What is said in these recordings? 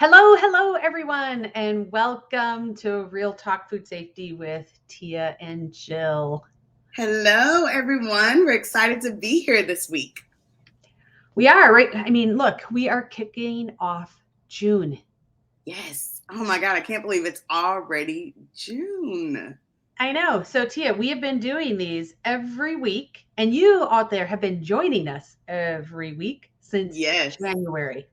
Hello, everyone, and welcome to Real Talk Food Safety with Tia and Jill. Hello, everyone. We're excited to be here this week. We are, right? Look, we are kicking off June. Yes. Oh my God, I can't believe it's already June. I know. So, Tia, we have been doing these every week, and you out there have been joining us every week since Yes. January.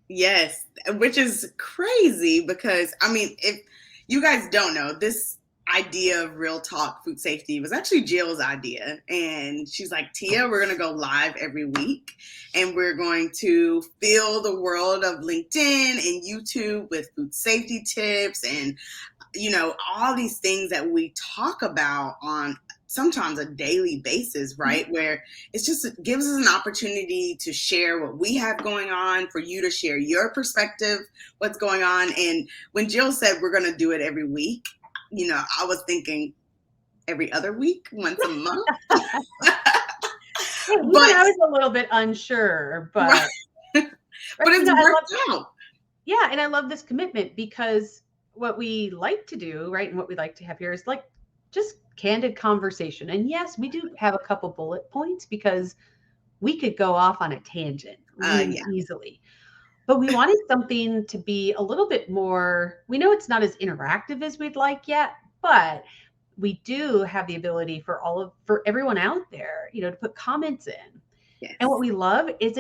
Yes. Which is crazy because, if you guys don't know, this idea of real talk food safety was actually Jill's idea. And she's like, Tia, we're going to go live every week and we're going to fill the world of LinkedIn and YouTube with food safety tips and all these things that we talk about on sometimes a daily basis, right? Where it gives us an opportunity to share what we have going on, for you to share your perspective, what's going on. And when Jill said we're going to do it every week, I was thinking every other week, once a month. Even But I was a little bit unsure, right, but but it's worked out. yeah, and I love this commitment because what we like to do, right, and what we like to have here is like just candid conversation. And yes, we do have a couple bullet points because we could go off on a tangent really Yeah. easily. But we wanted something to be a little bit more, we know it's not as interactive as we'd like yet, but we do have the ability for everyone out there, to put comments in. And what Yes. we love is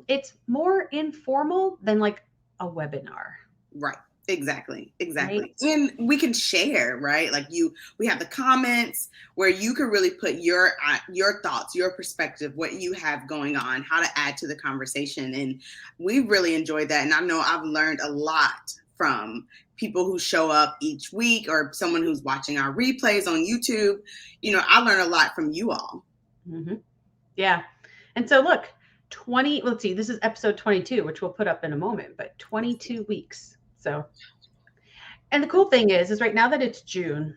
it's more informal than like a webinar, Right. Exactly. right? Exactly. And we can share, right? We have the comments where you can really put your thoughts, your perspective, what you have going on, how to add to the conversation. And we really enjoyed that. And I know I've learned a lot from people who show up each week or someone who's watching our replays on YouTube. I learn a lot from you all. Mm-hmm. Yeah. And so look, let's see, this is episode 22, which we'll put up in a moment, but 22 weeks. So, and the cool thing is right now that it's June,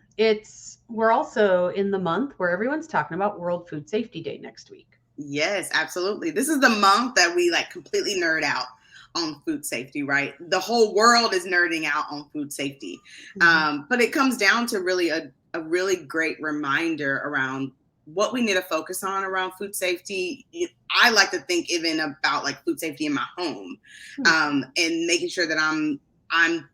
we're also in the month where everyone's talking about World Food Safety Day next week. Yes, absolutely. This is the month that we completely nerd out on food safety, right? The whole world is nerding out on food safety. But it comes down to really a really great reminder around what we need to focus on around food safety. I like to think even about food safety in my home, and making sure that I'm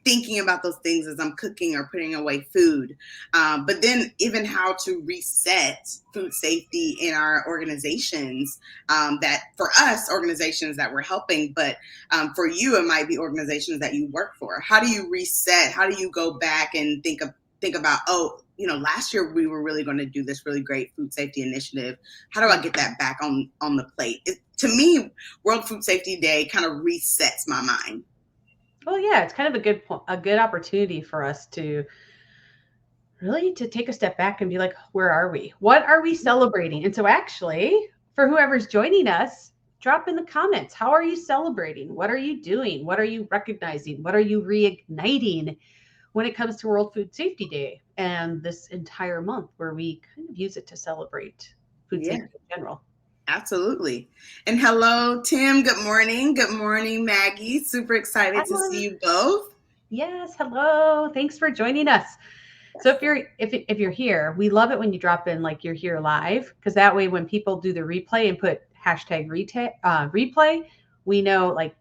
thinking about those things as I'm cooking or putting away food. But then even how to reset food safety in our organizations, that for us, organizations that we're helping, but for you, it might be organizations that you work for. How do you reset? How do you go back and think about, last year we were really going to do this really great food safety initiative. How do I get that back on the plate? To me, World Food Safety Day kind of resets my mind. Well, yeah, it's kind of a good opportunity for us to really to take a step back and be like, where are we? What are we celebrating? And so actually, for whoever's joining us, drop in the comments. How are you celebrating? What are you doing? What are you recognizing? What are you reigniting when it comes to World Food Safety Day and this entire month where we kind of use it to celebrate food Yeah. safety in general? Absolutely. And hello, Tim. Good morning. Good morning, Maggie. Super excited to see you both. Yes, hello. Thanks for joining us. So if you're here, we love it when you drop in like you're here live, because that way when people do the replay and put hashtag replay, we know like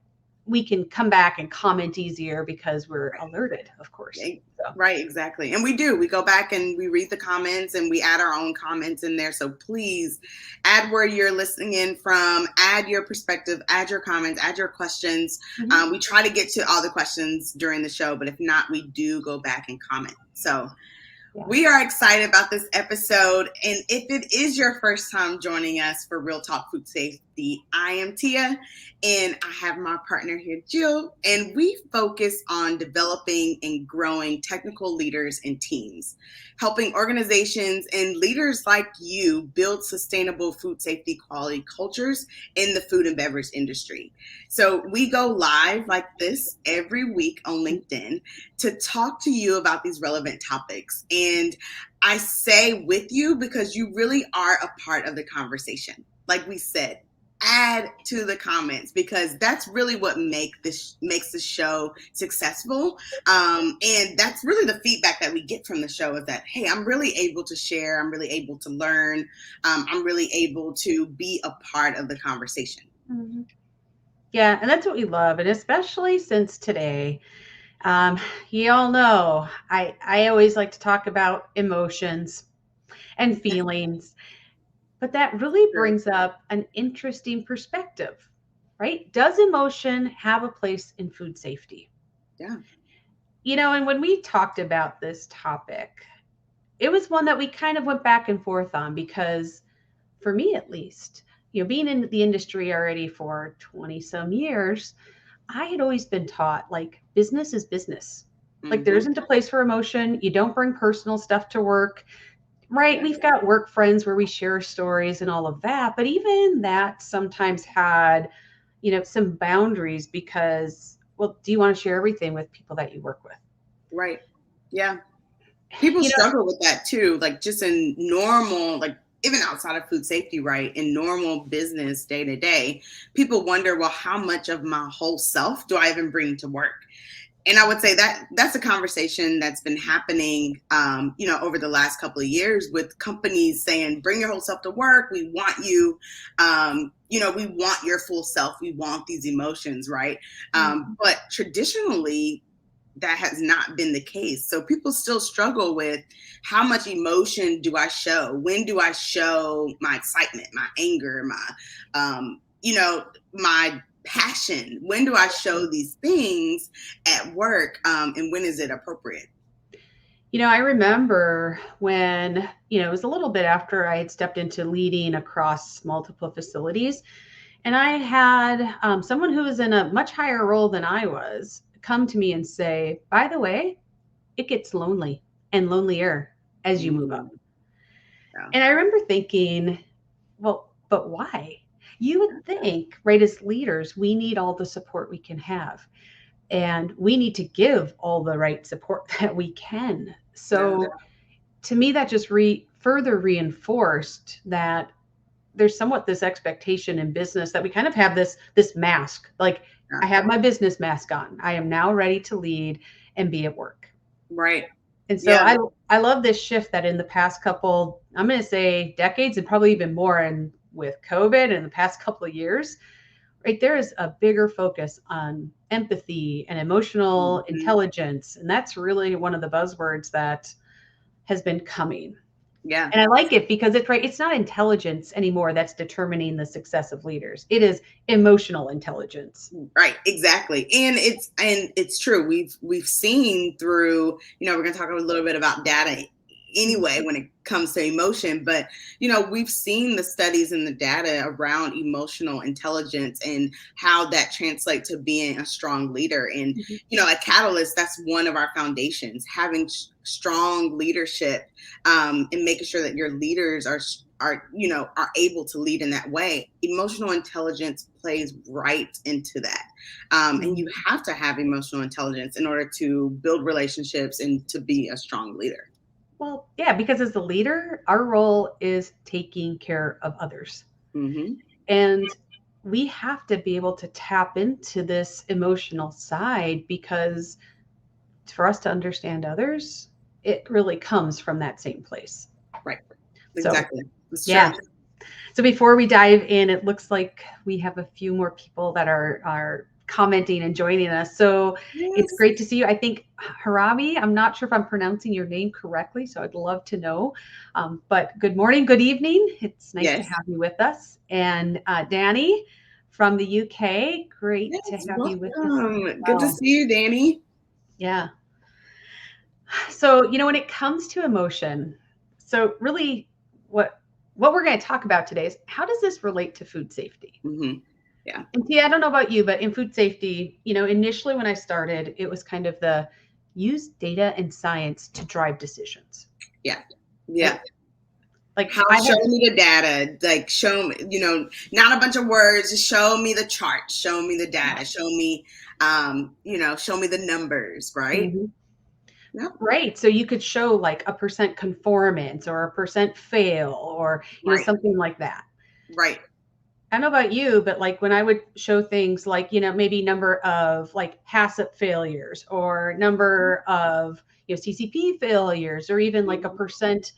we can come back and comment easier because we're alerted, of course. So. Right, exactly. And we do. We go back and we read the comments and we add our own comments in there. So please add where you're listening in from, add your perspective, add your comments, add your questions. We try to get to all the questions during the show, but if not, we do go back and comment. So we are excited about this episode. And if it is your first time joining us for Real Talk Food Safety, I am Tia, and I have my partner here, Jill, and we focus on developing and growing technical leaders and teams, helping organizations and leaders like you build sustainable food safety quality cultures in the food and beverage industry. So we go live like this every week on LinkedIn to talk to you about these relevant topics. And I say with you because you really are a part of the conversation. Like we said, add to the comments, because that's really what makes the show successful. And that's really the feedback that we get from the show, is that, hey, I'm really able to share, I'm really able to learn, I'm really able to be a part of the conversation. Mhm. Yeah, and that's what we love, and especially since today, you all know I always like to talk about emotions and feelings, but that really True. brings up an interesting perspective, right? Does emotion have a place in food safety? Yeah. And when we talked about this topic, it was one that we kind of went back and forth on because, for me at least, being in the industry already for 20 some years, I had always been taught like business is business. Like there Mm-hmm. isn't a place for emotion. You don't bring personal stuff to work, right? We've got work friends where we share stories and all of that. But even that sometimes had, some boundaries because, well, do you want to share everything with people that you work with? Right. Yeah. People You know, struggle with that too, like just in normal, like even outside of food safety, right? In normal business day to day, people wonder, well, how much of my whole self do I even bring to work? And I would say that that's a conversation that's been happening, over the last couple of years, with companies saying, bring your whole self to work. We want you, we want your full self. We want these emotions, right? But traditionally, that has not been the case. So people still struggle with, how much emotion do I show? When do I show my excitement, my anger, my passion? When do I show these things at work? And when is it appropriate? I remember when, it was a little bit after I had stepped into leading across multiple facilities. And I had someone who was in a much higher role than I was come to me and say, by the way, it gets lonely and lonelier as you move up. Mm, yeah. And I remember thinking, well, but why? You would think, right, as leaders, we need all the support we can have. And we need to give all the right support that we can. Yeah. So to me, that just further reinforced that there's somewhat this expectation in business that we kind of have this mask. Like, Yeah. I have my business mask on. I am now ready to lead and be at work. Right. And so Yeah. I love this shift that in the past couple, I'm going to say decades and probably even more, and with COVID and the past couple of years, right, there is a bigger focus on empathy and emotional Mhm. intelligence. And that's really one of the buzzwords that has been coming. Yeah. And I like it because it's right. It's not intelligence anymore that's determining the success of leaders. It is emotional intelligence. Right, exactly. And it's true. We've seen through, we're going to talk a little bit about data anyway when it comes to emotion, but we've seen the studies and the data around emotional intelligence and how that translates to being a strong leader. And at Catalyst, that's one of our foundations, having strong leadership, and making sure that your leaders are able to lead in that way. Emotional intelligence plays right into that. And you have to have emotional intelligence in order to build relationships and to be a strong leader. Well, yeah, because as the leader, our role is taking care of others. Mm-hmm. And we have to be able to tap into this emotional side because for us to understand others, it really comes from that same place. Right. So, Exactly. That's yeah. true. So before we dive in, it looks like we have a few more people that are commenting and joining us. So it's Yes. great to see you. I think Harami, I'm not sure if I'm pronouncing your name correctly, so I'd love to know. But good morning, good evening. It's nice to Yes. have you with us. And Danny from the UK, great to Yes. have you with us as Welcome. Good to well. see you, Danny. Yeah. So, when it comes to emotion, so really what we're going to talk about today is how does this relate to food safety? Mm-hmm. Yeah. And see, I don't know about you, but in food safety, initially when I started, it was kind of the use data and science to drive decisions. Yeah. Yeah. Right? Like How I show had, me the data, like show me, not a bunch of words, just show me the chart, show me the data, show me the numbers, right? Mhm. Yep. Right. So you could show like a percent conformance or a percent fail or, Right. something like that. Right. I don't know about you, but like when I would show things like, maybe number of like HACCP failures or number of, CCP failures, or even like a percent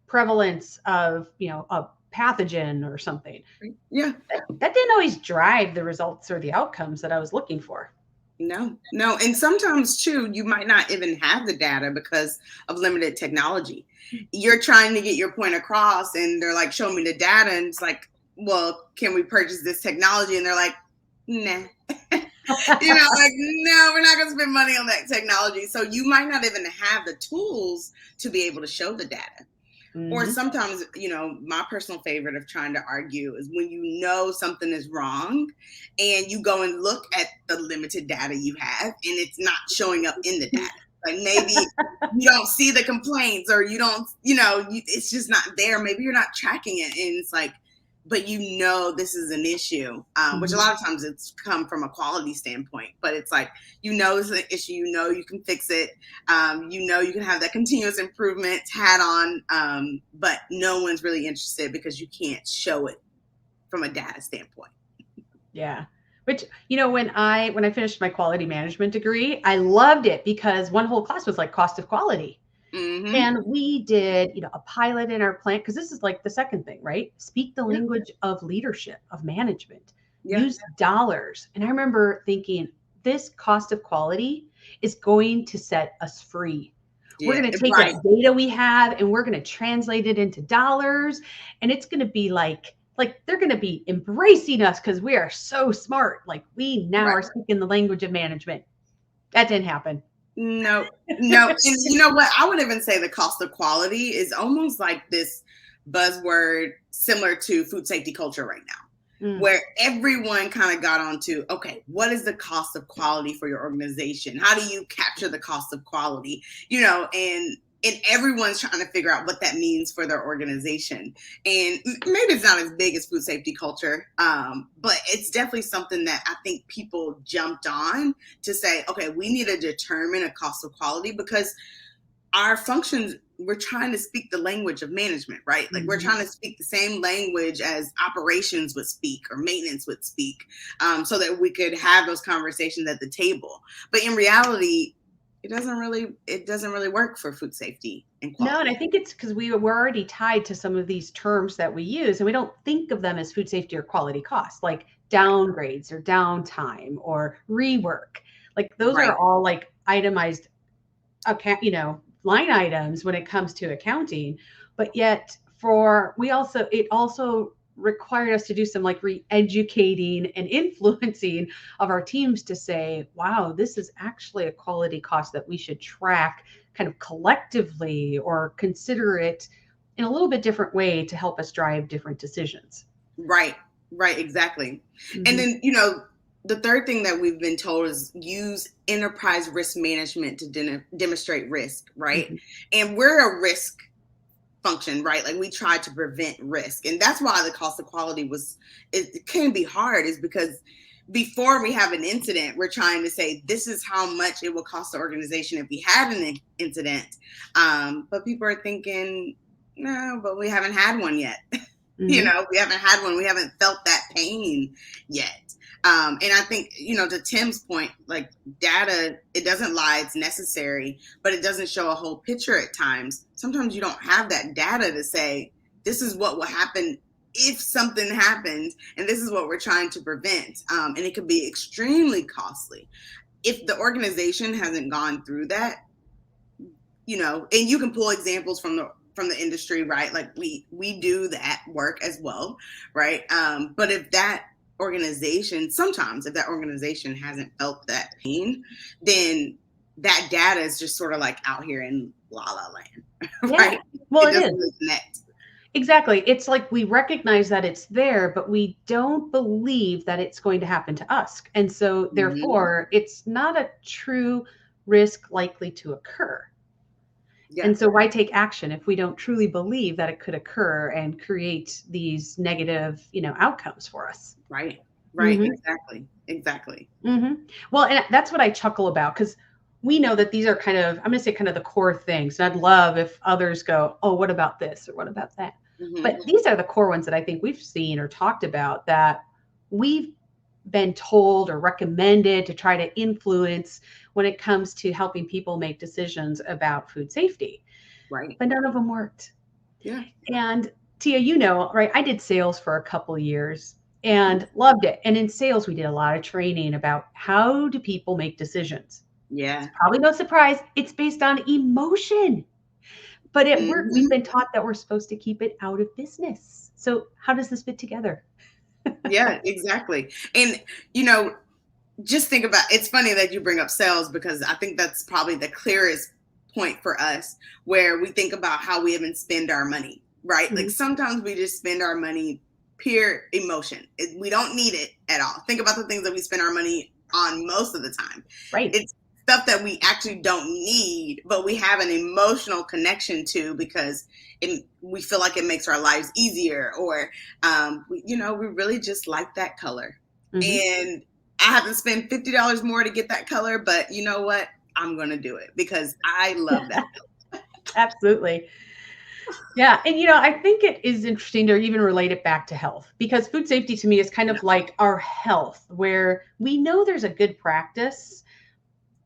prevalence of, a pathogen or something. Yeah. That didn't always drive the results or the outcomes that I was looking for. No. And sometimes too, you might not even have the data because of limited technology. You're trying to get your point across and they're like, show me the data. And it's like, well, can we purchase this technology? And they're like, nah. Like, no, we're not going to spend money on that technology. So you might not even have the tools to be able to show the data. Or sometimes, my personal favorite of trying to argue is when something is wrong and you go and look at the limited data you have and it's not showing up in the data. Like maybe you don't see the complaints or you don't, it's just not there. Maybe you're not tracking it. And it's like, but this is an issue, which a lot of times it's come from a quality standpoint, but it's like, this is an issue, you can fix it, you can have that continuous improvement hat on, but no one's really interested because you can't show it from a data standpoint. Yeah. Which, when I finished my quality management degree, I loved it because one whole class was like cost of quality. Mm-hmm. And we did, a pilot in our plant, because this is like the second thing, right? Speak the language of leadership, of management, use dollars. And I remember thinking, this cost of quality is going to set us free. We're going to take that data we have and we're going to translate it into dollars. And it's going to be like they're going to be embracing us because we are so smart. Like we now are speaking the language of management. That didn't happen. No. And you know what? I would even say the cost of quality is almost like this buzzword similar to food safety culture right now, where everyone kind of got onto, okay, what is the cost of quality for your organization? How do you capture the cost of quality? And everyone's trying to figure out what that means for their organization. And maybe it's not as big as food safety culture, but it's definitely something that I think people jumped on to say, okay, we need to determine a cost of quality because our functions, we're trying to speak the language of management, right? Like we're trying to speak the same language as operations would speak or maintenance would speak, so that we could have those conversations at the table. But in reality, it doesn't really work for food safety and quality. No, and I think it's because we're already tied to some of these terms that we use, and we don't think of them as food safety or quality costs, like downgrades or downtime or rework. Like those are all like itemized account, line items when it comes to accounting. But yet it also required us to do some like re-educating and influencing of our teams to say, wow, this is actually a quality cost that we should track kind of collectively or consider it in a little bit different way to help us drive different decisions. Right, exactly. And then, the third thing that we've been told is use enterprise risk management to demonstrate risk, right? And we're a risk function, right? Like we try to prevent risk. And that's why the cost of quality it can be hard, is because before we have an incident, we're trying to say, this is how much it will cost the organization if we had an incident. But people are thinking, no, but we haven't had one yet. We haven't had one. We haven't felt that pain yet. And I think, to Tim's point, like data, it doesn't lie, it's necessary, but it doesn't show a whole picture at times. Sometimes you don't have that data to say, this is what will happen if something happens, and this is what we're trying to prevent. And it could be extremely costly. If the organization hasn't gone through that, and you can pull examples from the industry, right? Like we do that work as well, right? But if that organization hasn't felt that pain, then that data is just sort of like out here in la la land, right? Yeah. Well, it is. Really connect. Exactly. It's like we recognize that it's there, but we don't believe that it's going to happen to us. And so therefore, it's not a true risk likely to occur. Yeah. And so why take action if we don't truly believe that it could occur and create these negative, outcomes for us? Right. Exactly. Well, and that's what I chuckle about, because we know that these are kind of, I'm going to say kind of the core things. And I'd love if others go, oh, what about this? Or what about that? Mhm. But these are the core ones that I think we've seen or talked about that we've been told or recommended to try to influence when it comes to helping people make decisions about food safety. Right. But none of them worked. Yeah. And Tia, right? I did sales for a couple years Mhm. and loved it. And in sales, we did a lot of training about how do people make decisions. Yeah. Probably no surprise, it's based on emotion. But at work, we've Mhm. been taught that we're supposed to keep it out of business. So how does this fit together? Yeah, exactly. And you know, just think about, it's funny that you bring up sales because I think that's probably the clearest point for us where we think about how we even spend our money, right? Like Mhm. sometimes we just spend our money pure emotion. We don't need it at all. Think about the things that we spend our money on most of the time. Right. It's stuff that we actually don't need, but we have an emotional connection to because we feel like it makes our lives easier, or we really just like that color. Hmm. And I have to spend $50 more to get that color, but you know what? I'm going to do it because I love that. Absolutely. Yeah. And, I think it is interesting to even relate it back to health because food safety to me is kind Yeah. of like our health, where we know there's a good practice,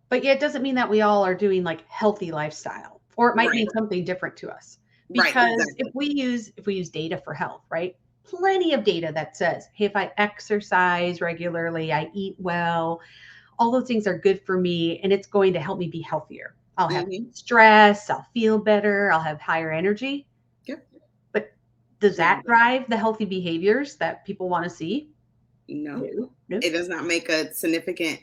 but yet it doesn't mean that we all are doing like healthy lifestyle, or it might Right. mean something different to us. Right. Because Exactly. if we use data for health, right? Plenty of data that says, hey, if I exercise regularly, I eat well, all those things are good for me and it's going to help me be healthier. I'll have Hmm. stress, I'll feel better, I'll have higher energy. Yep. But does No, that drive the healthy behaviors that people want to see? no, No, no, it does not make a significant,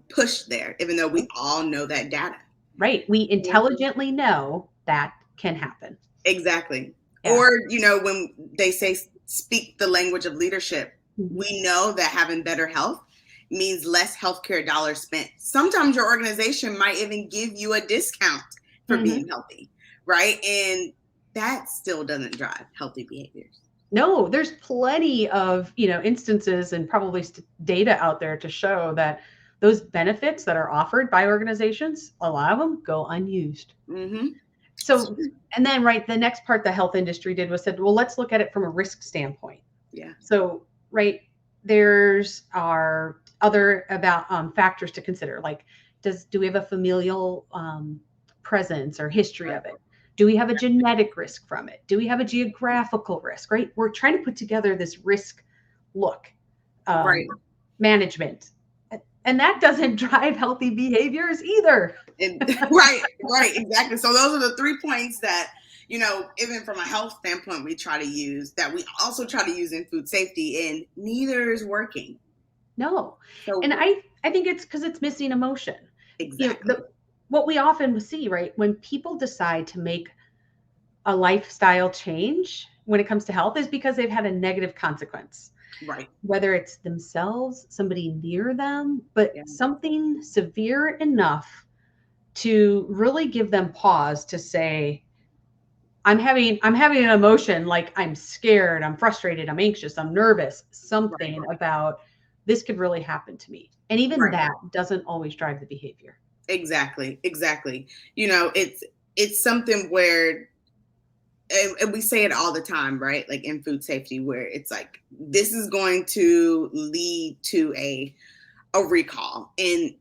push there, even though we no. all know that data. Right. We Yeah. intelligently know that can happen. Exactly. Yeah. Or, when they say speak the language of leadership, Mhm. we know that having better health means less healthcare dollars spent. Sometimes your organization might even give you a discount for Mhm. being healthy, right? And that still doesn't drive healthy behaviors. No, there's plenty of, instances and probably data out there to show that those benefits that are offered by organizations, a lot of them go unused. Mm-hmm. So, and then, right, the next part the health industry did was said, well, let's look at it from a risk standpoint. Yeah. So, right, there's our other about factors to consider, like do we have a familial presence or history Right. of it? Do we have a genetic risk from it? Do we have a geographical risk? Right, we're trying to put together this risk look Right. management, and that doesn't drive healthy behaviors either. And right, right, exactly. So those are the 3 points that, even from a health standpoint, we try to use that we also try to use in food safety, and neither is working. No. So And I think it's because it's missing emotion. exactly. What we often see, right, when people decide to make a lifestyle change when it comes to health is because they've had a negative consequence, Right. whether it's themselves, somebody near them, but Yeah. something severe enough to really give them pause to say, I'm having an emotion like I'm scared, I'm frustrated, I'm anxious, I'm nervous, Right. something about this could really happen to me. And even Right. that doesn't always drive the behavior. Exactly. Exactly. It's something where, and we say it all the time, right? Like in food safety, where it's like this is going to lead to a recall, and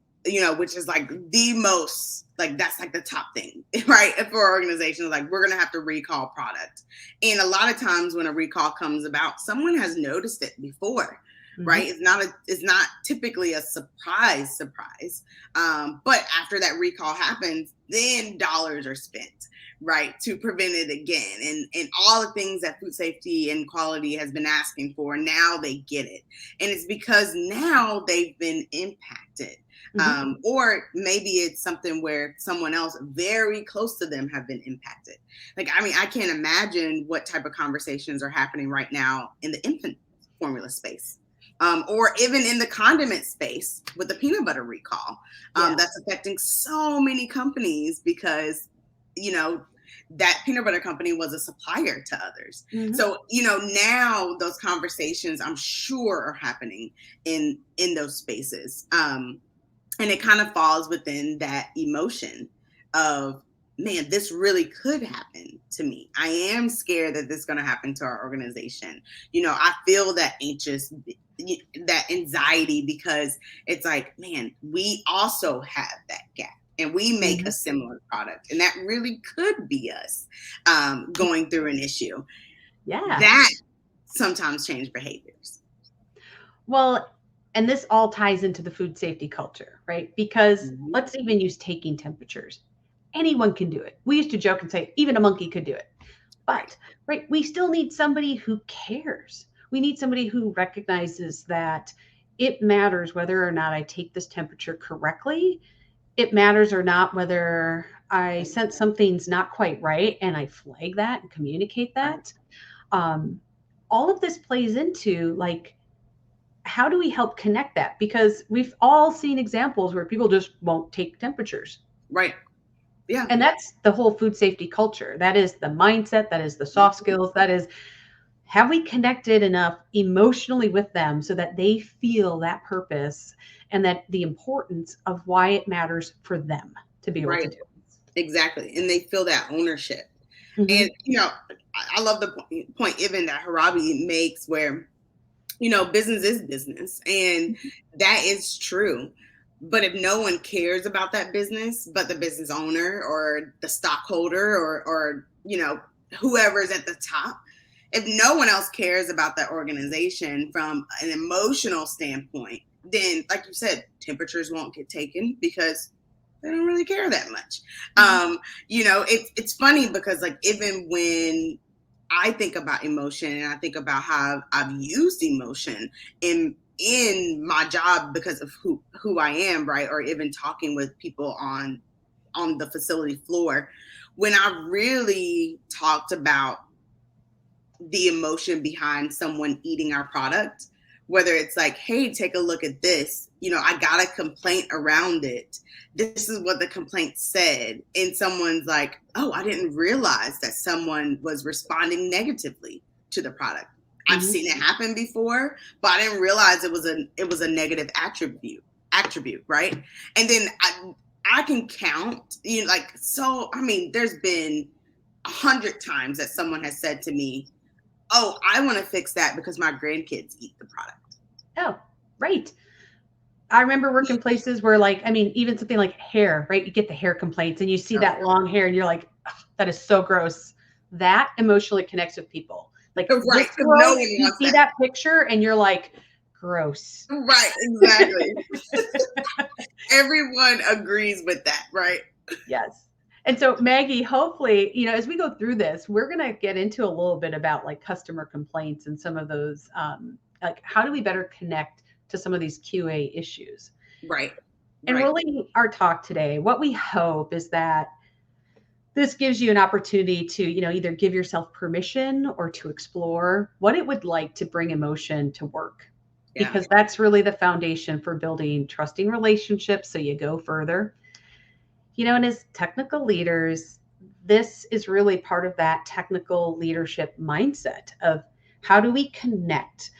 which is like the most, like that's like the top thing, right? For organizations, like we're gonna have to recall product, and a lot of times when a recall comes about, someone has noticed it before, Mhm. right? It's not typically a surprise, but after that recall happens, then dollars are spent, right, to prevent it again, and all the things that food safety and quality has been asking for, now they get it, and it's because now they've been impacted, Mhm. or maybe it's something where someone else very close to them have been impacted. Like, I mean, I can't imagine what type of conversations are happening right now in the infant formula space, or even in the condiment space with the peanut butter recall, Yeah. that's affecting so many companies because you know that peanut butter company was a supplier to others. Mhm. So now those conversations, I'm sure, are happening in those spaces, and it kind of falls within that emotion of man, this really could happen to me. I am scared that this is going to happen to our organization. I feel that anxiety, because it's like, man, we also have that gap and we make a Mhm. similar product. And that really could be us going through an issue Yeah. that sometimes change behaviors. Well, and this all ties into the food safety culture, right? Because Mhm. let's even use taking temperatures. Anyone can do it. We used to joke and say, even a monkey could do it. Right. But, right, we still need somebody who cares. We need somebody who recognizes that it matters whether or not I take this temperature correctly. It matters or not whether I sense something's not quite right and I flag that and communicate Right. that. Um, all of this plays into like, how do we help connect that? Because we've all seen examples where people just won't take temperatures. Right. Yeah. And that's the whole food safety culture. That is the mindset, that is the soft skills, that is, have we connected enough emotionally with them so that they feel that purpose and that the importance of why it matters for them to be able to Right. do Exactly. And they feel that ownership. it. And, Hmm. I love the point even that Harabi makes where, business is business. And that is true. But if no one cares about that business, but the business owner or the stockholder or whoever's at the top, if no one else cares about that organization from an emotional standpoint, then, like you said, temperatures won't get taken because they don't really care that much. Hmm. It's funny because, like, even when I think about emotion and I think about how I've used emotion in my job because of who I am, right? Or even talking with people on the facility floor, when I really talked about the emotion behind someone eating our product, whether it's like, hey, take a look at this, I got a complaint around it, this is what the complaint said, and someone's like, oh, I didn't realize that someone was responding negatively to the product. I've Hmm. seen it happen before, but I didn't realize it was a negative attribute, right? And then I can count, so I mean, there's been 100 times that someone has said to me, oh, I want to fix that because my grandkids eat the product. Oh, right. I remember working places where, like, I mean, even something like hair, right? You get the hair complaints and you see Oh, that long hair and you're like, "Ugh, that is so gross." That emotionally connects with people. Like, right. this Because no girl, one you wants see that. that picture and you're like, gross. Right. Exactly. Everyone agrees with that, right? Yes. And so, Maggie, hopefully, as we go through this, we're going to get into a little bit about like customer complaints and some of those, like, how do we better connect to some of these QA issues? Right. And Right. really, our talk today, what we hope is that this gives you an opportunity to, either give yourself permission or to explore what it would like to bring emotion to work. Yeah. Because that's really the foundation for building trusting relationships so you go further. And as technical leaders, this is really part of that technical leadership mindset of how do we connect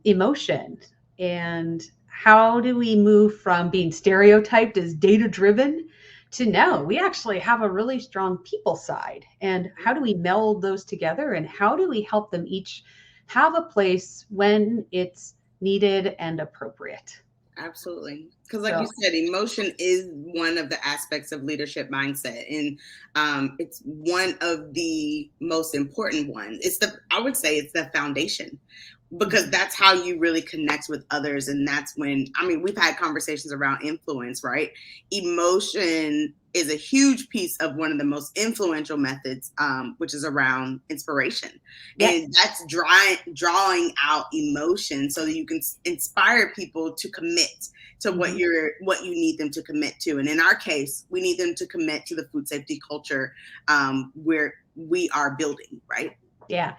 emotion, and how do we move from being stereotyped as data driven to no, we actually have a really strong people side, and how do we meld those together, and how do we help them each have a place when it's needed and appropriate. Absolutely. Because, like you So said, emotion is one of the aspects of leadership mindset. And it's one of the most important ones. I would say it's the foundation, because that's how you really connect with others. And that's when, I mean, we've had conversations around influence, right? Emotion is a huge piece of one of the most influential methods, which is around inspiration. yes. And that's drawing out emotion so that you can inspire people to commit to what Mhm. you need them to commit to. And in our case, we need them to commit to the food safety culture where we are building, right? Yeah.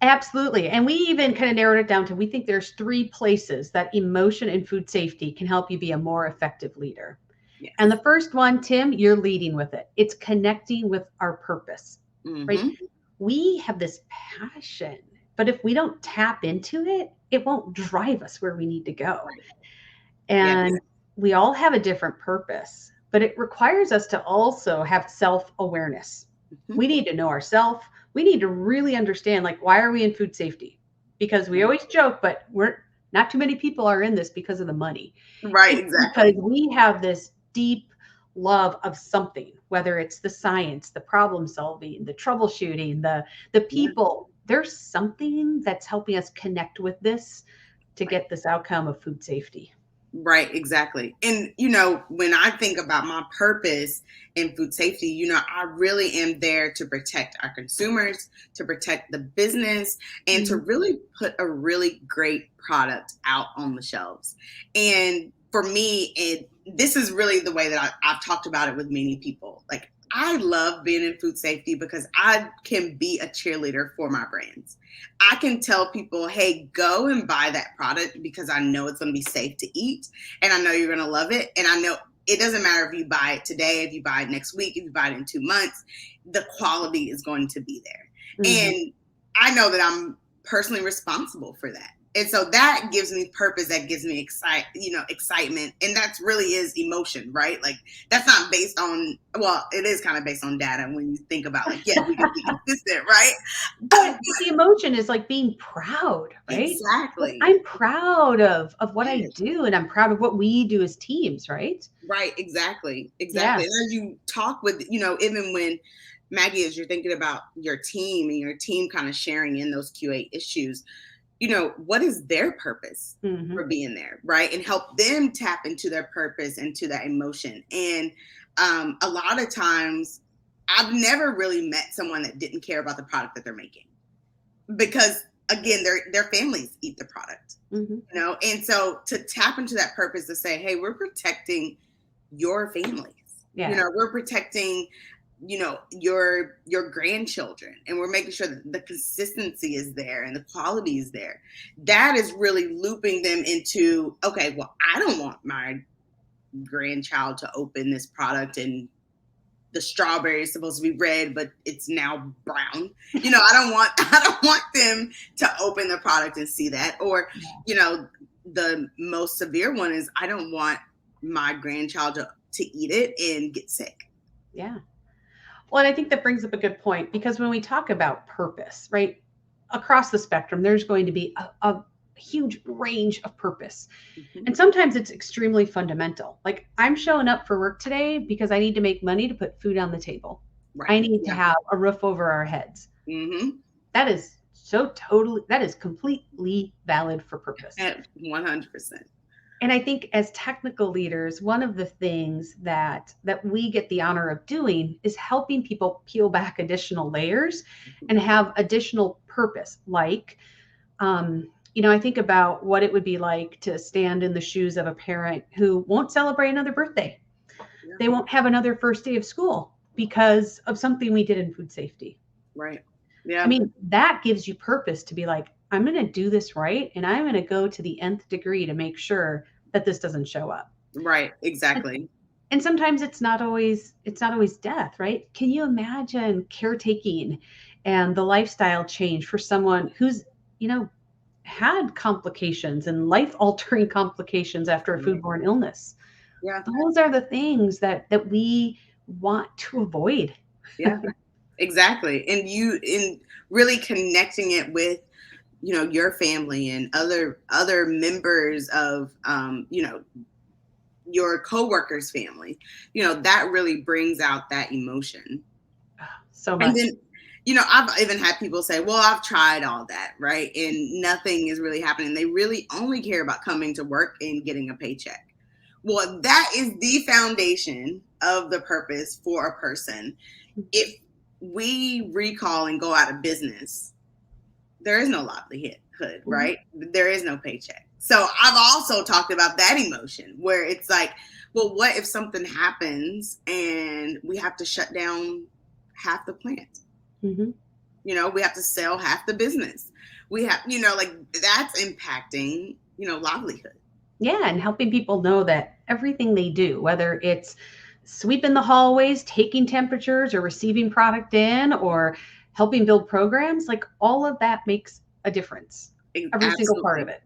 Absolutely. And we even kind of narrowed it down to, we think there's three places that emotion and food safety can help you be a more effective leader. And Yes. the first one, Tim, you're leading with it. It's connecting with our purpose, right? Mm-hmm. We have this passion, but if we don't tap into it, it won't drive us where we need to go. Right. Yes. And we all have a different purpose. but it requires us to also have self-awareness. Mhm. We need to know ourselves. We need to really understand, like, why are we in food safety? Because we always joke, but we're not too many people are in this because of the money. Right, It's because exactly. we have this deep love of something, whether it's the science, the problem solving, the troubleshooting, the Yeah. people. There's something that's helping us connect with this to Right. get this outcome of food safety. Right, exactly. And when I think about my purpose in food safety, I really am there to protect our consumers, to protect the business, and to Mhm. really put a really great product out on the shelves. And for me, this is really the way that I've talked about it with many people. Like, I love being in food safety because I can be a cheerleader for my brands. I can tell people, hey, go and buy that product because I know it's going to be safe to eat and I know you're going to love it. And I know it doesn't matter if you buy it today, if you buy it next week, if you buy it in 2 months, the quality is going to be there. Mhm. And I know that I'm personally responsible for that. And so that gives me purpose, that gives me excitement. And that's really is emotion, right? Like, that's not based on, well, it is kind of based on data when you think about, like, yeah, we can be consistent, right? But the emotion is like being proud, right? Like, Exactly. I'm proud of what I Yes. do, and I'm proud of what we do as teams, right? Right, exactly. Exactly. Yeah. And as you talk with, even when Maggie, as you're thinking about your team and your team kind of sharing in those QA issues, what is their purpose for Mhm. being there, right? And help them tap into their purpose and to that emotion. And a lot of times, I've never really met someone that didn't care about the product that they're making because, again, their families eat the product, Mhm. and so to tap into that purpose to say, hey, we're protecting your families, Yeah. we're protecting your grandchildren, and we're making sure that the consistency is there and the quality is there. That is really looping them into, okay, well, I don't want my grandchild to open this product and the strawberry is supposed to be red, but it's now brown. I don't want I don't want them to open the product and see that. Or, the most severe one is, I don't want my grandchild to eat it and get sick. Yeah. Well, and I think that brings up a good point because when we talk about purpose, right, across the spectrum, there's going to be a huge range of purpose. Mhm. And sometimes it's extremely fundamental. Like, I'm showing up for work today because I need to make money to put food on the table. Right. I need to Yeah. have a roof over our heads. Hmm. That is that is completely valid for purpose. At 100%. And I think as technical leaders, one of the things that we get the honor of doing is helping people peel back additional layers and have additional purpose. Like, I think about what it would be like to stand in the shoes of a parent who won't celebrate another birthday. Yeah. They won't have another first day of school because of something we did in food safety. Right. I Yeah. mean, that gives you purpose to be like, I'm going to do this right. And I'm going to go to the nth degree to make sure that this doesn't show up. Right. And, Exactly. and sometimes it's not always death, right? Can you imagine caretaking and the lifestyle change for someone who's, you know, had complications and life altering complications after a Right. foodborne illness? Yeah. Those are the things that we want to avoid. Yeah. Exactly. And you in really connecting it with, your family and other members of, your coworkers' family, that really brings out that emotion. So And much. then, I've even had people say, well, I've tried all that, right? And nothing is really happening. They really only care about coming to work and getting a paycheck. Well, that is the foundation of the purpose for a person. If we recall and go out of business, there is no livelihood, Mhm. right? There is no paycheck. So I've also talked about that emotion where it's like, well, what if something happens and we have to shut down half the plant? Mhm. We have to sell half the business. We have, like, that's impacting, livelihood. Yeah, and helping people know that everything they do, whether it's sweeping the hallways, taking temperatures, or receiving product in, or helping build programs, like all of that makes a difference. Every single part of Absolutely. it.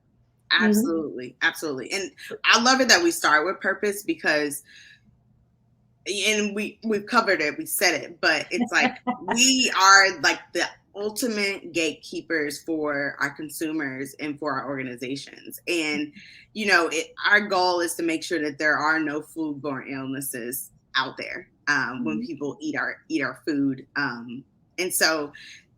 Mhm. Absolutely. Absolutely. And I love it that we start with purpose because and we've covered it, we said it, but it's like we are like the ultimate gatekeepers for our consumers and for our organizations. And our goal is to make sure that there are no foodborne illnesses out there when people eat our food. And so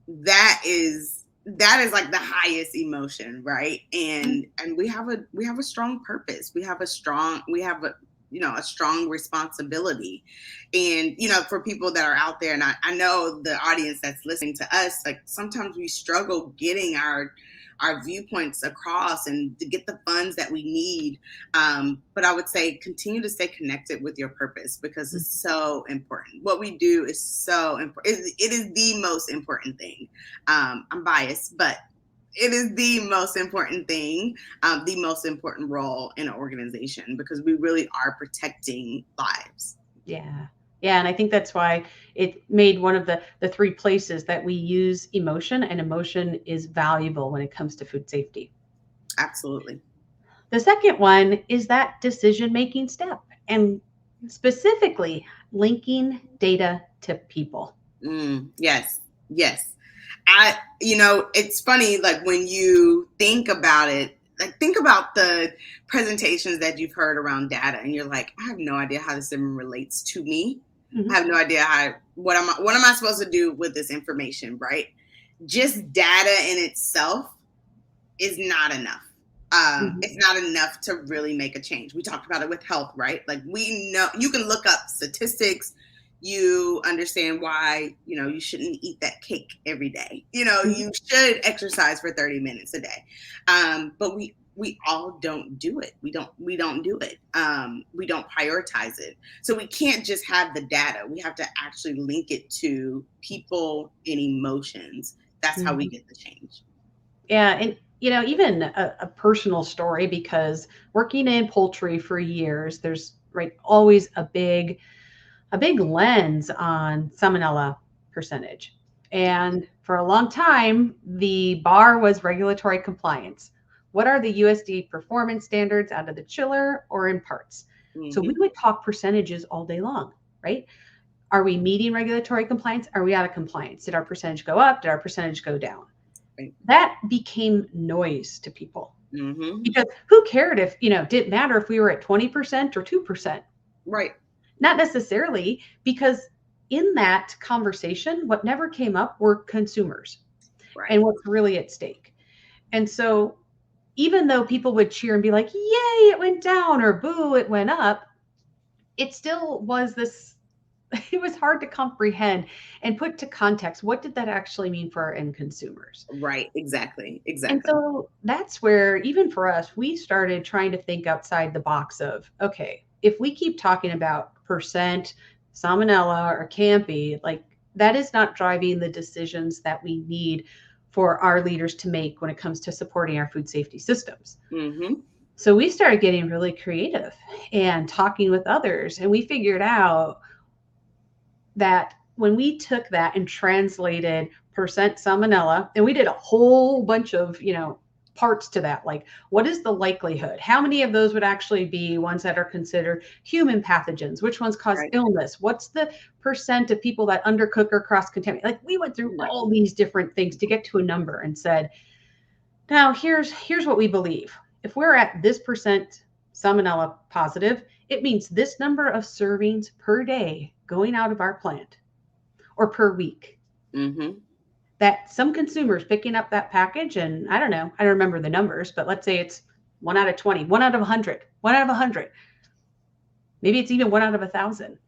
that is like the highest emotion, right? And we have a strong purpose. We have a strong responsibility. And for people that are out there, and I know the audience that's listening to us, like sometimes we struggle getting our viewpoints across and to get the funds that we need. But I would say continue to stay connected with your purpose, because it's so important. What we do is so important. It is the most important thing. I'm biased, but it is the most important thing, the most important role in an organization, because we really are protecting lives. Yeah. Yeah. And I think that's why it made one of the three places that we use emotion, and emotion is valuable when it comes to food safety. Absolutely. The second one is that decision-making step, and specifically linking data to people. Yes. It's funny, like when you think about it, like think about the presentations that you've heard around data, and you're like, I have no idea how this even relates to me. I have no idea what am I supposed to do with this information, right? Just data in itself is not enough. It's not enough to really make a change. We talked about it with health, right? Like we know you can look up statistics. You understand why, you shouldn't eat that cake every day. You should exercise for 30 minutes a day. But we all don't do it. We don't do it. We don't prioritize it. So we can't just have the data. We have to actually link it to people and emotions. That's how we get the change. Yeah. And, even a personal story, because working in poultry for years, there's always a big lens on salmonella percentage. And for a long time, the bar was regulatory compliance. What are the USDA performance standards out of the chiller or in parts? So we would talk percentages all day long, right? Are we meeting regulatory compliance? Are we out of compliance? Did our percentage go up? Did our percentage go down? Right. That became noise to people. Because who cared if, didn't matter if we were at 20% or 2%. Right. Not necessarily, because in that conversation, what never came up were consumers, right, and what's really at stake. And so even though people would cheer and be like, yay, it went down, or boo, it went up, it still was it was hard to comprehend and put to context. What did that actually mean for our end consumers? Right, exactly. And so that's where, even for us, we started trying to think outside the box of, okay, if we keep talking about percent salmonella or CAMPI, like that is not driving the decisions that we need for our leaders to make when it comes to supporting our food safety systems. So we started getting really creative and talking with others, and we figured out that when we took that and translated percent salmonella, and we did a whole bunch of, parts to that, like what is the likelihood? How many of those would actually be ones that are considered human pathogens? Which ones cause illness? What's the percent of people that undercook or cross-contaminate? Like we went through all these different things to get to a number and said, now here's what we believe. If we're at this percent salmonella positive, it means this number of servings per day going out of our plant or per week. That some consumers picking up that package, and I don't remember the numbers, but let's say it's 1 out of 20, 1 out of 100, 1 out of 100. Maybe it's even 1 out of 1,000.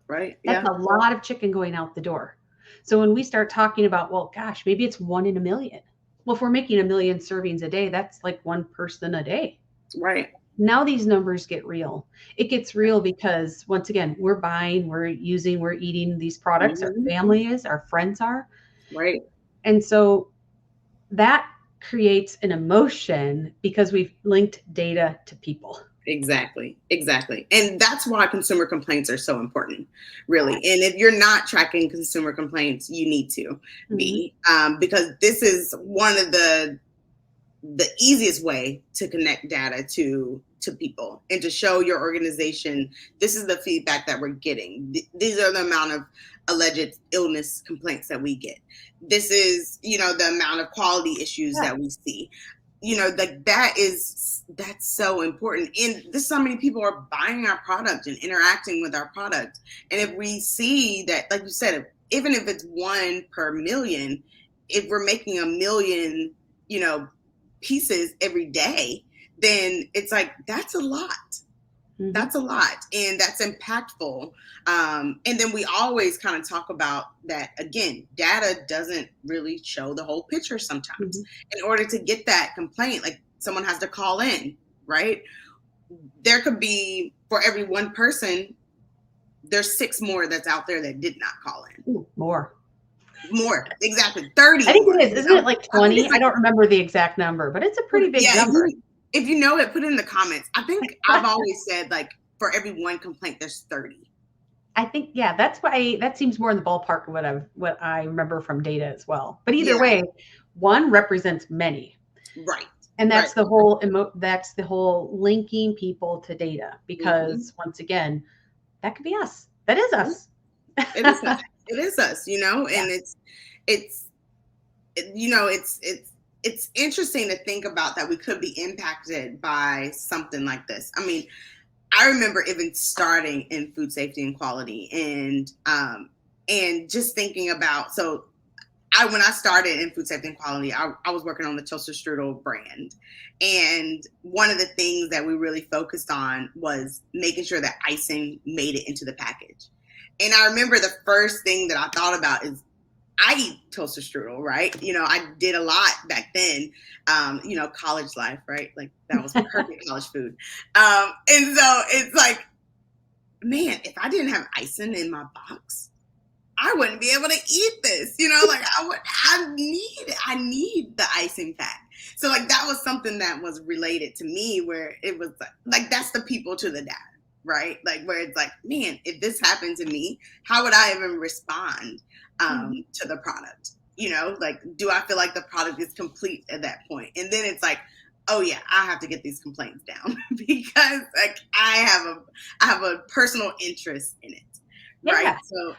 Right. That's a lot of chicken going out the door. So when we start talking about, well, gosh, maybe it's 1 in a million. Well, if we're making 1 million servings a day, that's like one person a day. Right. Now these numbers get real. It gets real because, once again, we're buying, we're using, we're eating these products. Our family is, our friends are. Right. And so that creates an emotion because we've linked data to people. Exactly. And that's why consumer complaints are so important, really. And if you're not tracking consumer complaints, you need to be, because this is one of the the easiest way to connect data to people and to show your organization, this is the feedback that we're getting. These are the amount of alleged illness complaints that we get. This is, you know, the amount of quality issues Yeah. that we see. You know, like that's so important. And this, so many people are buying our product and interacting with our product. And if we see that, like you said, even if it's 1 per million, if we're making 1 million, you know, pieces every day, then it's like, that's a lot. Mm-hmm. That's a lot, and that's impactful. And then we always kind of talk about that again, data doesn't really show the whole picture sometimes. Mm-hmm. In order to get that complaint, like someone has to call in, right? There could be, for every 1 person, there's 6 more that's out there that did not call in. Ooh, more, exactly, 30 I think more, it is. Isn't it like 20? like, I don't remember the exact number, but it's a pretty big number. If you know it, put it in the comments. I think I've always said, like, for every 1 complaint, there's 30. I think, yeah, that's why that seems more in the ballpark of what I remember from data as well. But either way, 1 represents many. Right. And that's the whole that's the whole linking people to data, because once again, that could be us. That is us. It is us. It is us, you know, and it's you know, it's interesting to think about that we could be impacted by something like this. I mean, I remember even starting in food safety and quality, and just thinking about, so when I started in food safety and quality, I was working on the Toaster Strudel brand. And one of the things that we really focused on was making sure that icing made it into the package. And I remember the first thing that I thought about is, I eat toaster strudel, right? You know, I did a lot back then, you know, college life, right? Like, that was perfect college food. And so it's like, man, if I didn't have icing in my box, I wouldn't be able to eat this, you know, like I need the icing pack. So like, that was something that was related to me, where it was like that's the people to the data, right? Like, where it's like, man, if this happened to me, how would I even respond to the product? You know, like, do I feel like the product is complete at that point? And then it's like, oh yeah, I have to get these complaints down because like I have a personal interest in it, right? Yeah. So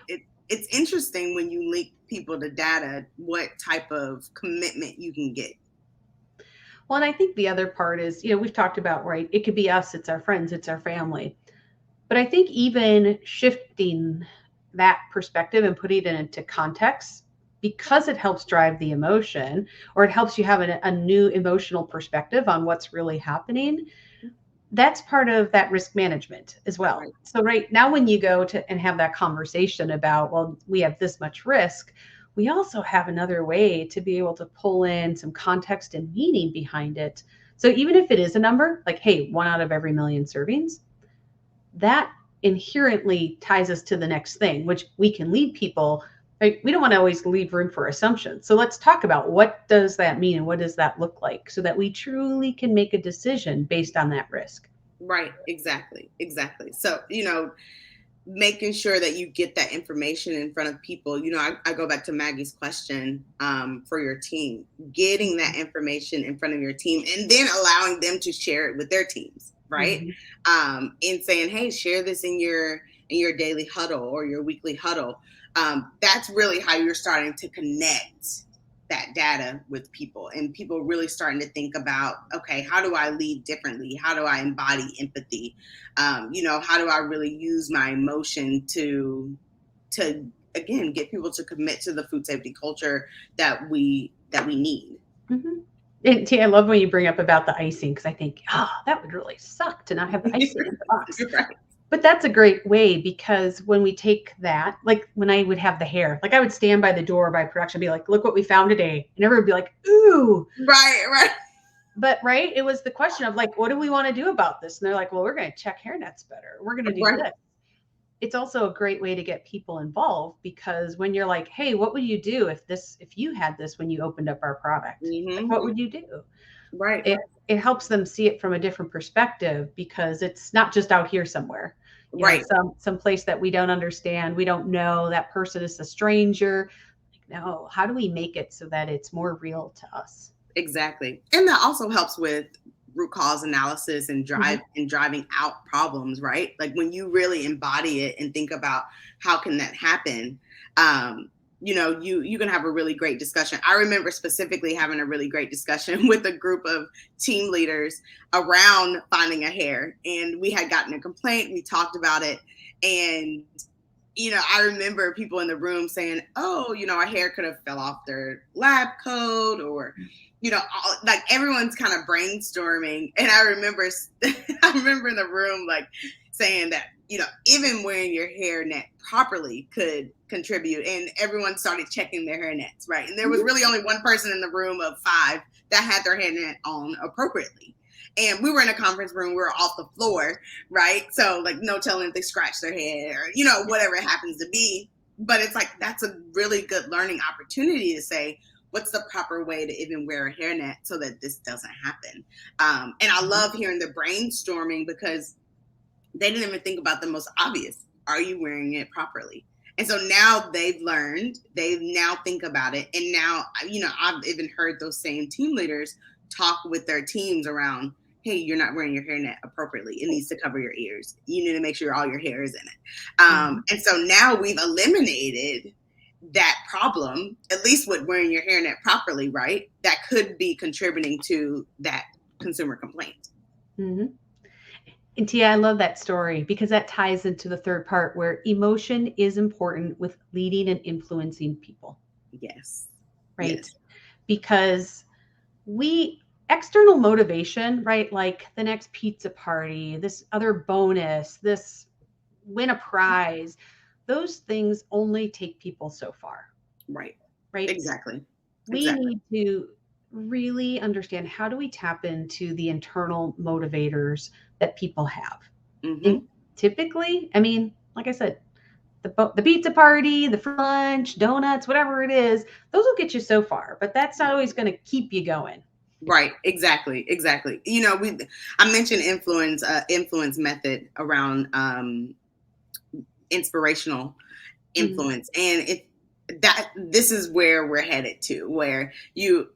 it's interesting when you link people to data, what type of commitment you can get. Well, and I think the other part is, you know, we've talked about, right, it could be us, it's our friends, it's our family. But I think even shifting that perspective and putting it into context, because it helps drive the emotion, or it helps you have a new emotional perspective on what's really happening, that's part of that risk management as well. Right. So right now, when you go to and have that conversation about, well, we have this much risk, we also have another way to be able to pull in some context and meaning behind it. So even if it is a number, like, hey, 1 out of every million servings, that inherently ties us to the next thing, which we can lead people. Right? We don't want to always leave room for assumptions. So let's talk about, what does that mean and what does that look like, so that we truly can make a decision based on that risk. Right. Exactly. So, you know, making sure that you get that information in front of people. You know, I go back to Maggie's question for your team, getting that information in front of your team and then allowing them to share it with their teams, right? And saying, hey, share this in your daily huddle or your weekly huddle. That's really how you're starting to connect that data with people, and people really starting to think about, okay, how do I lead differently? How do I embody empathy? You know, how do I really use my emotion to again get people to commit to the food safety culture that we need. And I love when you bring up about the icing, because I think, that would really suck to not have the icing in the box. Right. But that's a great way, because when we take that, like when I would have the hair, like I would stand by the door by production and be like, look what we found today. And everyone would be like, ooh. Right. But right, it was the question of like, what do we want to do about this? And they're like, well, we're going to check hairnets better. We're going to do this. It's also a great way to get people involved, because when you're like, hey, what would you do if you had this when you opened up our product? Like, what would you do? Right. It helps them see it from a different perspective, because it's not just out here somewhere. You right. know, some place that we don't understand. We don't know, that person is a stranger. Like, no, how do we make it so that it's more real to us? Exactly. And that also helps with root cause analysis and Mhm. driving out problems, right? Like when you really embody it and think about how can that happen, um, you can have a really great discussion. I remember specifically having a really great discussion with a group of team leaders around finding a hair, and we had gotten a complaint. We talked about it, and I remember people in the room saying, "Oh, our hair could have fell off their lab coat," or, like everyone's kind of brainstorming. And I remember, I remember in the room like saying that, even wearing your hair net properly could contribute. And everyone started checking their hair nets, right? And there was Mhm. really only one person in the room of five that had their hair net on appropriately. And we were in a conference room, we were off the floor, right? So like no telling if they scratch their head or whatever it happens to be. But it's like that's a really good learning opportunity to say what's the proper way to even wear a hairnet so that this doesn't happen. And I Mhm. love hearing the brainstorming because they didn't even think about the most obvious. Are you wearing it properly? And so now they've learned, they now think about it. And now, I've even heard those same team leaders talk with their teams around, hey, you're not wearing your hairnet appropriately. It needs to cover your ears. You need to make sure all your hair is in it. Mhm. And so now we've eliminated that problem, at least with wearing your hairnet properly, right? That could be contributing to that consumer complaint. Mhm. And Tia, I love that story because that ties into the third part where emotion is important with leading and influencing people, Yes. right? Yes. Because we external motivation, right? Like the next pizza party, this other bonus, this win a prize, those things only take people so far, Right. right? Exactly. We Exactly. need to really understand how do we tap into the internal motivators that people have. And Mhm. typically, I mean, like I said, the pizza party, the free lunch, donuts, whatever it is, those will get you so far, but that's not always going to keep you going. Right. Exactly. Exactly. I mentioned influence method around inspirational Mhm. influence, and it that this is where we're headed to, where you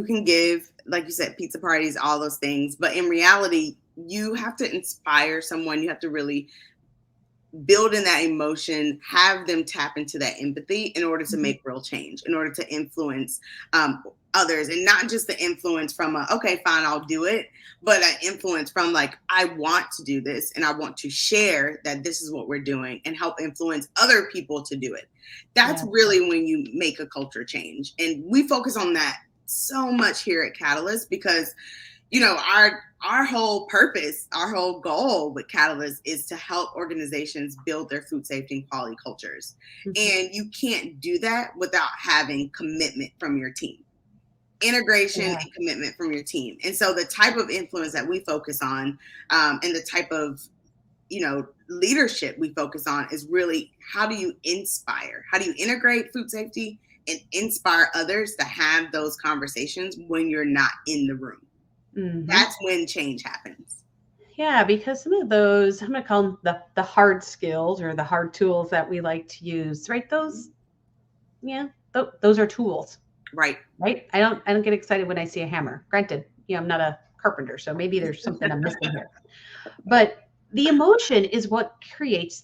can give, like you said, pizza parties, all those things, but in reality, you have to inspire someone. You have to really build in that emotion, have them tap into that empathy in order to Mhm. make real change, in order to influence others, and not just the influence from okay, fine, I'll do it, but an influence from like, I want to do this and I want to share that this is what we're doing and help influence other people to do it. That's Yeah. really when you make a culture change. And we focus on that so much here at Catalyst because our whole purpose, our whole goal with Catalyst is to help organizations build their food safety and quality cultures. Mhm. And you can't do that without having commitment from your team, integration Yeah. and commitment from your team. And so the type of influence that we focus on, and the type of leadership we focus on is really, how do you inspire, how do you integrate food safety and inspire others to have those conversations when you're not in the room. Mhm. That's when change happens. Yeah, because some of those, I'm going to call them the hard skills or the hard tools that we like to use, right? Those, yeah, those are tools, Right. right? I don't get excited when I see a hammer. Granted, I'm not a carpenter, so maybe there's something I'm missing here. But the emotion is what creates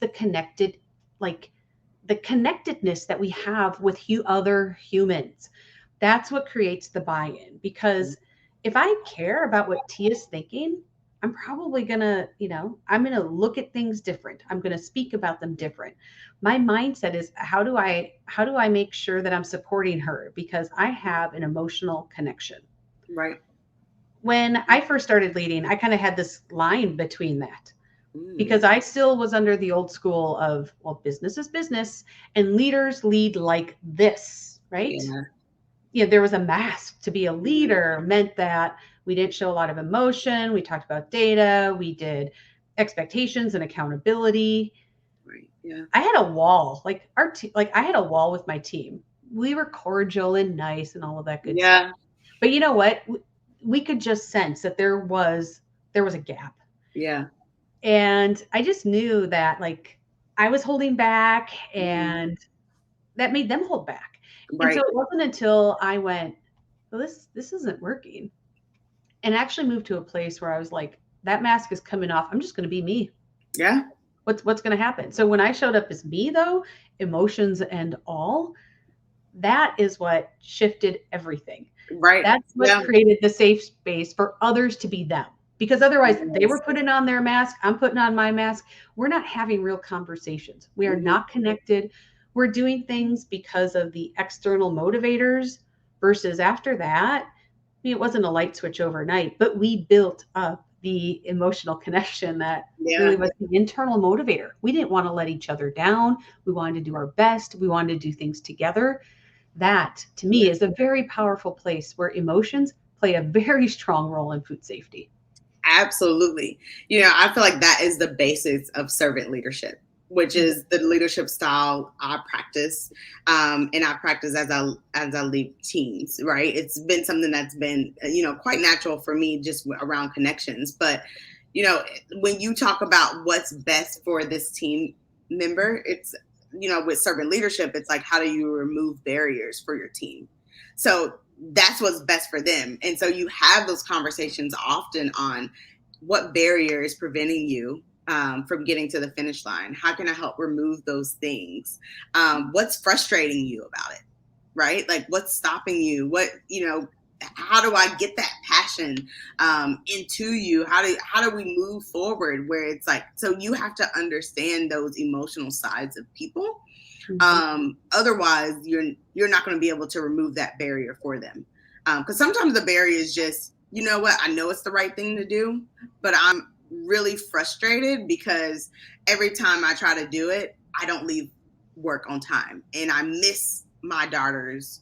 like the connectedness that we have with other humans. That's what creates the buy-in. Because if I care about what Tia's thinking, I'm probably gonna, I'm gonna look at things different. I'm gonna speak about them different. My mindset is how do I make sure that I'm supporting her because I have an emotional connection. Right. When I first started leading, I kind of had this line between that Mm. because I still was under the old school of, well, business is business and leaders lead like this, right? Yeah. There was a mask. To be a Mhm. leader meant that we didn't show a lot of emotion. We talked about data, we did expectations and accountability. Right. Yeah. I had a wall, like like I had a wall with my team. We were cordial and nice and all of that good stuff. Yeah. But you know what? We could just sense that there was a gap. Yeah. And I just knew that like I was holding back Mhm. and that made them hold back. And so Right. it wasn't until I went, well, this isn't working. And actually moved to a place where I was like, that mask is coming off. I'm just going to be me. Yeah. What's going to happen? So when I showed up as me, though, emotions and all, that is what shifted everything. Right. That's what Yeah. created the safe space for others to be them. Because otherwise, they Yes. were putting on their mask. I'm putting on my mask. We're not having real conversations. We are not connected. We're doing things because of the external motivators versus after that. I mean, it wasn't a light switch overnight, but we built up the emotional connection that Yeah. really was the internal motivator. We didn't want to let each other down. We wanted to do our best. We wanted to do things together. That, to me, is a very powerful place where emotions play a very strong role in food safety. Absolutely. You know, I feel like that is the basis of servant leadership, which is the leadership style I practice, and I practice as I lead teams. Right, it's been something that's been quite natural for me just around connections. But when you talk about what's best for this team member, it's with servant leadership, it's like how do you remove barriers for your team? So that's what's best for them. And so you have those conversations often on what barrier is preventing you from getting to the finish line. How can I help remove those things? What's frustrating you about it? Right? Like what's stopping you? How do I get that passion into you? How do we move forward where it's like, so you have to understand those emotional sides of people. Otherwise you're not going to be able to remove that barrier for them. Because sometimes the barrier is just, I know it's the right thing to do, but I'm really frustrated because every time I try to do it, I don't leave work on time and I miss my daughter's,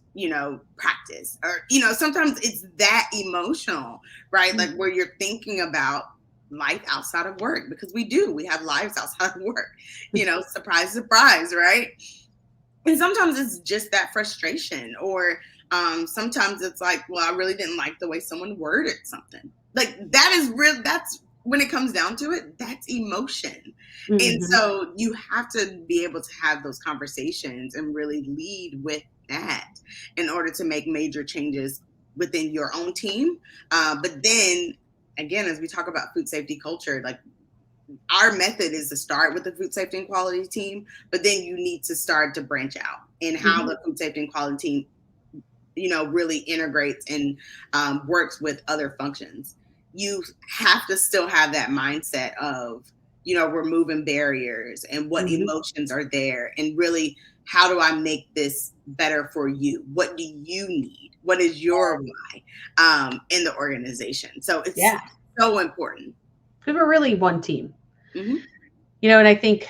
practice, or, sometimes it's that emotional, right? Like where you're thinking about life outside of work, because we have lives outside of work, surprise, surprise, right? And sometimes it's just that frustration, or sometimes it's like, well, I really didn't like the way someone worded something. Like that is real. That's when it comes down to it, that's emotion. And so you have to be able to have those conversations and really lead with that in order to make major changes within your own team. But then again, as we talk about food safety culture, like our method is to start with the food safety and quality team, but then you need to start to branch out in how the food safety and quality team, really integrates and works with other functions. You have to still have that mindset of, removing barriers and what emotions are there, and really, how do I make this better for you? What do you need? What is your why in the organization? So it's so important. We were really one team. Mm-hmm. And I think,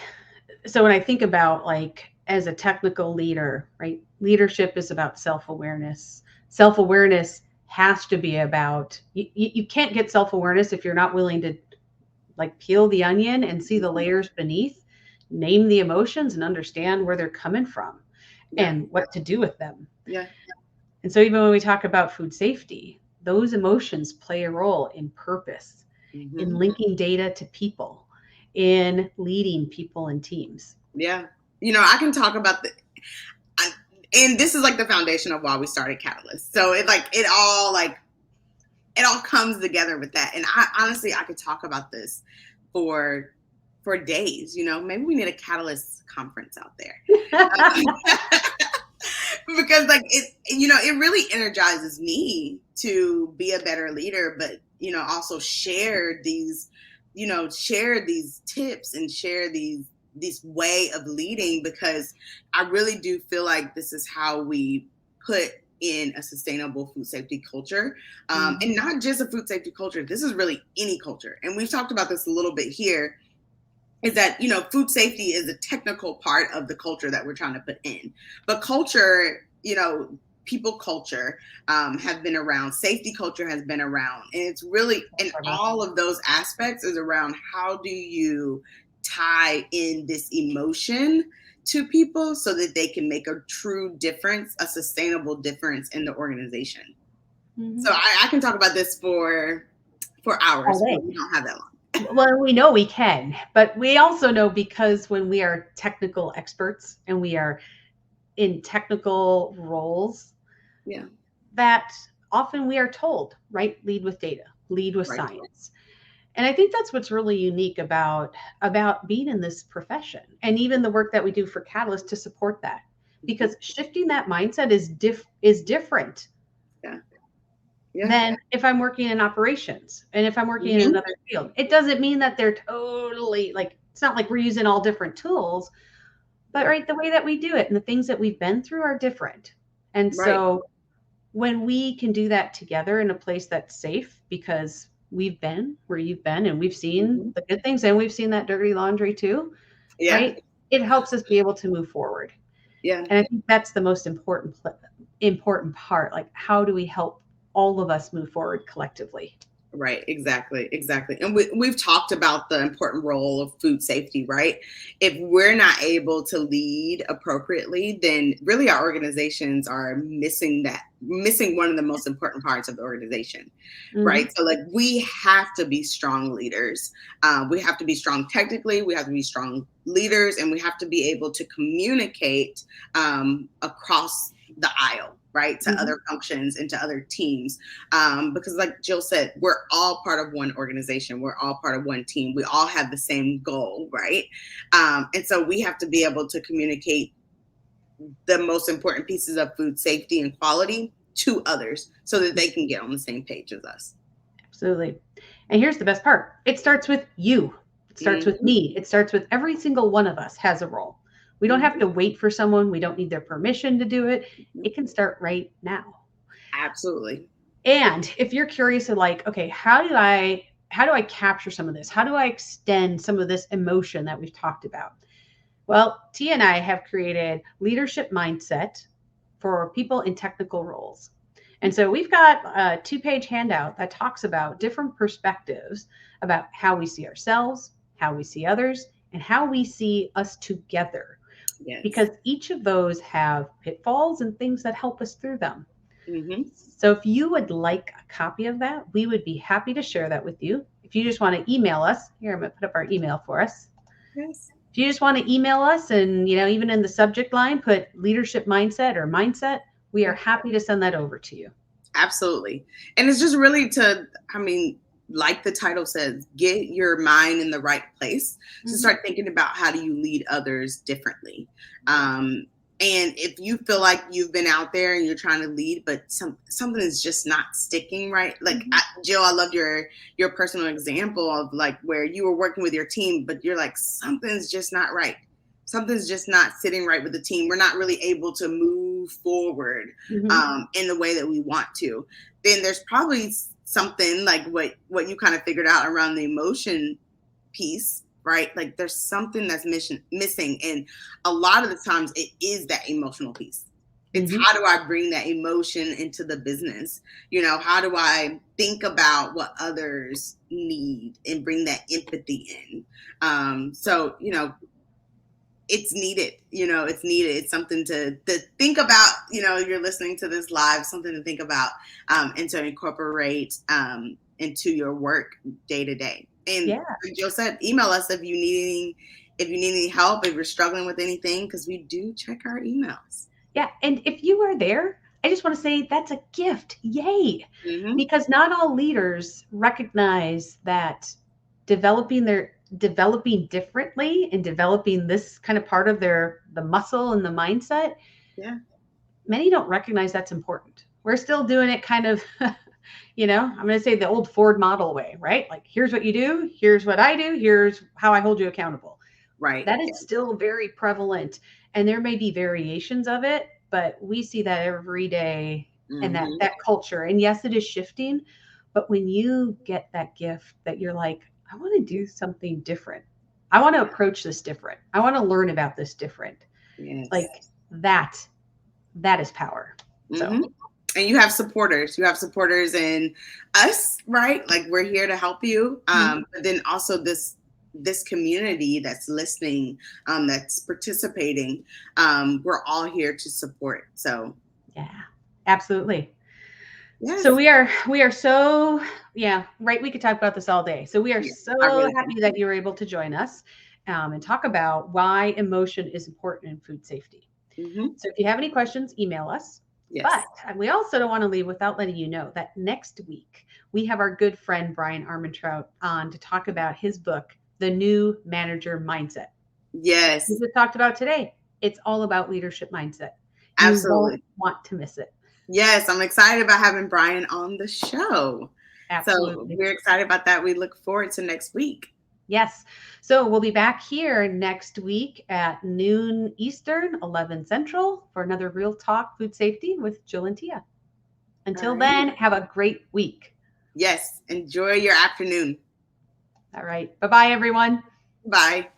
so when I think about like as a technical leader, right? Leadership is about self-awareness. Self-awareness has to be about, you can't get self-awareness if you're not willing to like peel the onion and see the layers beneath, name the emotions and understand where they're coming from and what to do with them. Yeah. And so even when we talk about food safety, those emotions play a role in purpose, in linking data to people, in leading people and teams. Yeah. I can talk about and this is like the foundation of why we started Catalyst. So it all comes together with that. And I honestly, I could talk about this for days, maybe we need a Catalyst conference out there. Because it really energizes me to be a better leader, but, also share these tips and share this way of leading, because I really do feel like this is how we put in a sustainable food safety culture, and not just a food safety culture. This is really any culture. And we've talked about this a little bit here, is that, food safety is a technical part of the culture that we're trying to put in. But culture, people culture have been around, safety culture has been around. And it's really, in all of those aspects, is around how do you tie in this emotion to people so that they can make a true difference, a sustainable difference in the organization. So I can talk about this for hours, but we don't have that long. Well, we know we can, but we also know, because when we are technical experts and we are in technical roles, that often we are told, right? Lead with data, lead with Right. science. And I think that's what's really unique about being in this profession and even the work that we do for Catalyst to support that. Mhm. Because shifting that mindset is different Yeah. Yeah. than if I'm working in operations and if I'm working in Hmm. another field. It doesn't mean that they're totally like it's not like we're using all different tools, but Yeah. right, the way that we do it and the things that we've been through are different. And Right. so when we can do that together in a place that's safe because we've been where you've been and we've seen Hmm. the good things and we've seen that dirty laundry too, Yeah. right? It helps us be able to move forward. Yeah. And I think that's the most important part. Like, how do we help all of us move forward collectively? Right, exactly, exactly. And we've talked about the important role of food safety, right? If we're not able to lead appropriately, then really our organizations are missing one of the most important parts of the organization, right? Hmm. So, like, we have to be strong leaders. We have to be strong technically, we have to be strong leaders, and we have to be able to communicate across the aisle, right, to Hmm. other functions and to other teams, because like Jill said, we're all part of one organization, we're all part of one team, we all have the same goal, right? And so we have to be able to communicate the most important pieces of food safety and quality to others so that they can get on the same page as us. Absolutely. And here's the best part. It starts with you. It starts with Hmm. me. It starts with every single one of us has a role. We don't have Hmm. to wait for someone. We don't need their permission to do it. It can start right now. Absolutely. And if you're curious of like, okay, how do I capture some of this? How do I extend some of this emotion that we've talked about? Well, Tia and I have created leadership mindset for people in technical roles. And so we've got a 2-page handout that talks about different perspectives about how we see ourselves, how we see others, and how we see us together. Yes. Because each of those have pitfalls and things that help us through them. Hmm. So if you would like a copy of that, we would be happy to share that with you. If you just want to email us, here I'm going to put up our email for us. Yes. If you just want to email us and, even in the subject line, put leadership mindset or mindset, we are Yeah. happy to send that over to you. Absolutely. And it's just really I mean, like the title says, get your mind in the right place to Mhm. start thinking about how do you lead others differently. Yes. And if you feel like you've been out there and you're trying to lead, but something is just not sticking right, like Mhm. Jill, I loved your personal example of like where you were working with your team, but you're like something's just not right. Something's just not sitting right with the team. We're not really able to move forward Mhm. in the way that we want to. Then there's probably something like what you kind of figured out around the emotion piece, right? Like there's something that's missing, and a lot of the times it is that emotional piece. It's Mhm. how do I bring that emotion into the business? How do I think about what others need and bring that empathy in? So it's needed. It's needed. It's something to think about. You're listening to this live, something to think about, and to incorporate into your work day to day. And Yeah. like Joe said, email us if you need any help, if you're struggling with anything, because we do check our emails. Yeah. And if you are there, I just want to say that's a gift. Yay. Hmm. Because not all leaders recognize that developing differently and developing this kind of part of the muscle and the mindset, Yeah. many don't recognize that's important. We're still doing it kind of, I'm going to say the old Ford model way, right? Like, here's what you do, here's what I do, here's how I hold you accountable. Right. That is still very prevalent. And there may be variations of it, but we see that every day and that Hmm. that culture. And yes, it is shifting. But when you get that gift that you're like, I want to do something different. I want to approach this different. I want to learn about this different. Yes. Like that is power. So Hmm. And you have supporters. You have supporters in us, right? Like we're here to help you. mhm. But then also this community that's listening, that's participating. We're all here to support. So Yeah, absolutely. So yes, we are so, yeah, right. We could talk about this all day. So we are yeah, I so really happy that you were able to join us and talk about why emotion is important in food safety. do. Hmm. So if you have any questions, email us. Yes. But we also don't want to leave without letting you know that next week we have our good friend Brian Armentrout on to talk about his book, The New Manager Mindset. We Yes. just talked about today. It's all about leadership mindset. You won't Absolutely. want to miss it. Yes, I'm excited about having Brian on the show. So Absolutely. we're excited about that. We look forward to next week. Yes. So we'll be back here next week at noon Eastern, 11 Central for another Real Talk Food Safety with Jill and Tia. Until All right. then, have a great week. Yes. Enjoy your afternoon. All right. Bye-bye, everyone. Bye.